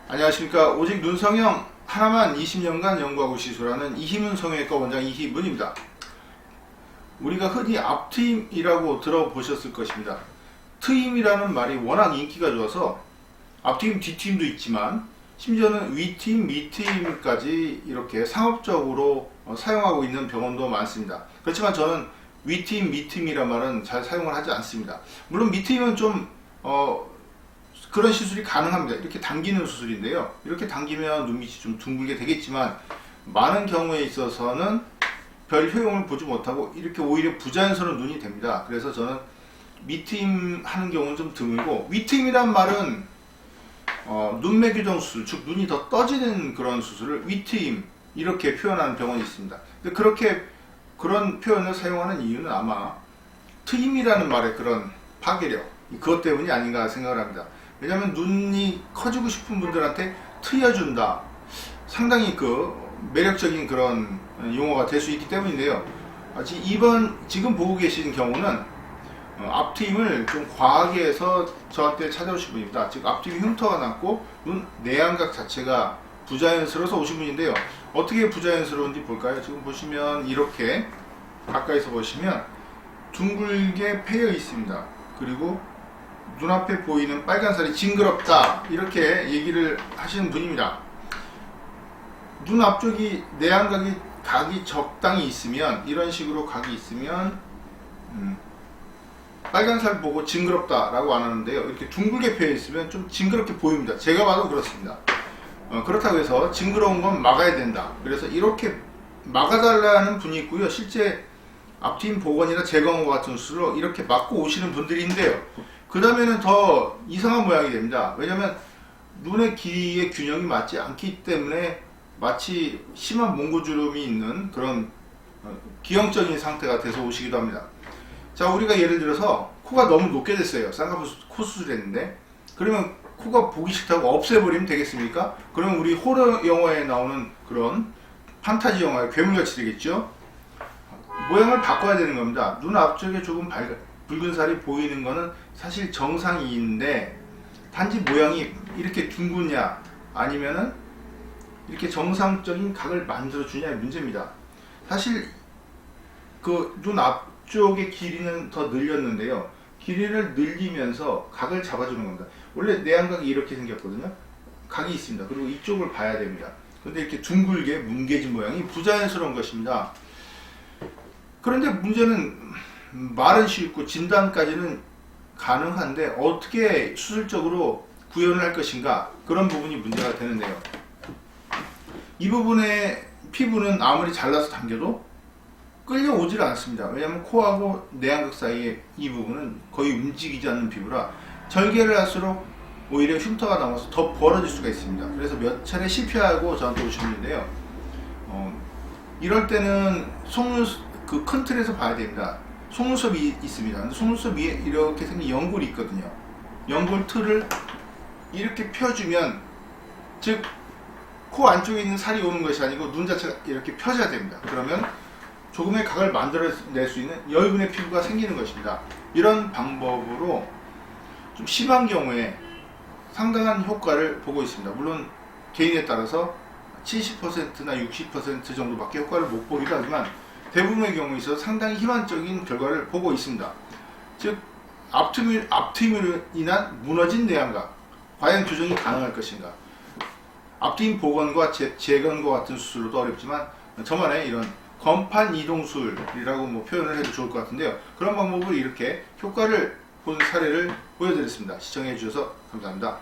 안녕하십니까. 오직 눈성형 하나만 20년간 연구하고 시술하는 이희문 성형외과 원장 이희문입니다. 우리가 흔히 앞트임이라고 들어보셨을 것입니다. 트임이라는 말이 워낙 인기가 좋아서 앞트임, 뒤트임도 있지만 심지어는 위트임, 밑트임까지 이렇게 상업적으로 사용하고 있는 병원도 많습니다. 그렇지만 저는 위트임, 밑트임이란 말은 잘 사용을 하지 않습니다. 물론 밑트임은 좀 그런 시술이 가능합니다. 이렇게 당기는 수술인데요. 이렇게 당기면 눈밑이 좀 둥글게 되겠지만 많은 경우에 있어서는 별 효용을 보지 못하고 이렇게 오히려 부자연스러운 눈이 됩니다. 그래서 저는 밑트임 하는 경우는 좀 드물고, 위트임이란 말은 눈매 교정 수술, 즉 눈이 더 떠지는 그런 수술을 위트임 이렇게 표현하는 병원이 있습니다. 그런 표현을 사용하는 이유는 아마 트임이라는 말의 그런 파괴력, 그것 때문이 아닌가 생각을 합니다. 왜냐하면 눈이 커지고 싶은 분들한테 트여준다, 상당히 매력적인 그런 용어가 될 수 있기 때문인데요. 지금 보고 계신 경우는 앞트임을 좀 과하게 해서 저한테 찾아오신 분입니다. 즉 앞트임 흉터가 났고 눈 내안각 자체가 부자연스러워서 오신 분인데요. 어떻게 부자연스러운지 볼까요? 지금 보시면 이렇게 가까이서 보시면 둥글게 패여 있습니다. 그리고 눈앞에 보이는 빨간살이 징그럽다, 이렇게 얘기를 하시는 분입니다. 눈 앞쪽이 각이 적당히 있으면, 이런 식으로 각이 있으면 빨간살 보고 징그럽다 라고 안 하는데요, 이렇게 둥글게 패여 있으면 좀 징그럽게 보입니다. 제가 봐도 그렇습니다. 그렇다고 해서 징그러운 건 막아야 된다, 그래서 이렇게 막아달라는 분이 있고요. 실제 앞트임 복원이나 재광호 같은 수술로 이렇게 막고 오시는 분들이 있는데요, 그 다음에는 더 이상한 모양이 됩니다. 왜냐하면 눈의 길이의 균형이 맞지 않기 때문에 마치 심한 몽고주름이 있는 그런 기형적인 상태가 돼서 오시기도 합니다. 자, 우리가 예를 들어서 코가 너무 높게 됐어요. 쌍꺼풀 코 수술했는데, 그러면 코가 보기 싫다고 없애버리면 되겠습니까? 그러면 우리 호러 영화에 나오는 그런 판타지 영화의 괴물같이 되겠죠? 모양을 바꿔야 되는 겁니다. 눈 앞쪽에 조금 붉은 살이 보이는 거는 사실 정상인데, 단지 모양이 이렇게 둥그냐 아니면은 이렇게 정상적인 각을 만들어 주냐의 문제입니다. 사실 눈 앞쪽의 길이는 더 늘렸는데요, 길이를 늘리면서 각을 잡아주는 겁니다. 원래 내안각이 이렇게 생겼거든요. 각이 있습니다. 그리고 이쪽을 봐야 됩니다. 근데 이렇게 둥글게 뭉개진 모양이 부자연스러운 것입니다. 그런데 문제는 말은 쉽고 진단까지는 가능한데 어떻게 수술적으로 구현을 할 것인가, 그런 부분이 문제가 되는데요. 이 부분의 피부는 아무리 잘라서 당겨도 끌려오질 않습니다. 왜냐하면 코하고 내안각 사이의 이 부분은 거의 움직이지 않는 피부라 절개를 할수록 오히려 흉터가 남아서 더 벌어질 수가 있습니다. 그래서 몇 차례 실패하고 저한테 오시는데요, 이럴 때는 큰 틀에서 봐야 됩니다. 속눈썹이 있습니다. 근데 속눈썹 위에 이렇게 생긴 연골이 있거든요. 연골 틀을 이렇게 펴주면, 즉 코 안쪽에 있는 살이 오는 것이 아니고 눈 자체가 이렇게 펴져야 됩니다. 그러면 조금의 각을 만들어낼 수 있는 여유분의 피부가 생기는 것입니다. 이런 방법으로 좀 심한 경우에 상당한 효과를 보고 있습니다. 물론 개인에 따라서 70%나 60% 정도밖에 효과를 못 보기도 하지만 대부분의 경우에 있어서 상당히 희망적인 결과를 보고 있습니다. 즉 앞트임으로 인한 무너진 내안각, 과연 교정이 가능할 것인가. 앞트임 복원과 재건과 같은 수술로도 어렵지만 저만의 이런 건판 이동술이라고 표현을 해도 좋을 것 같은데요, 그런 방법을 이렇게 효과를 본 사례를 보여드렸습니다. 시청해 주셔서 감사합니다.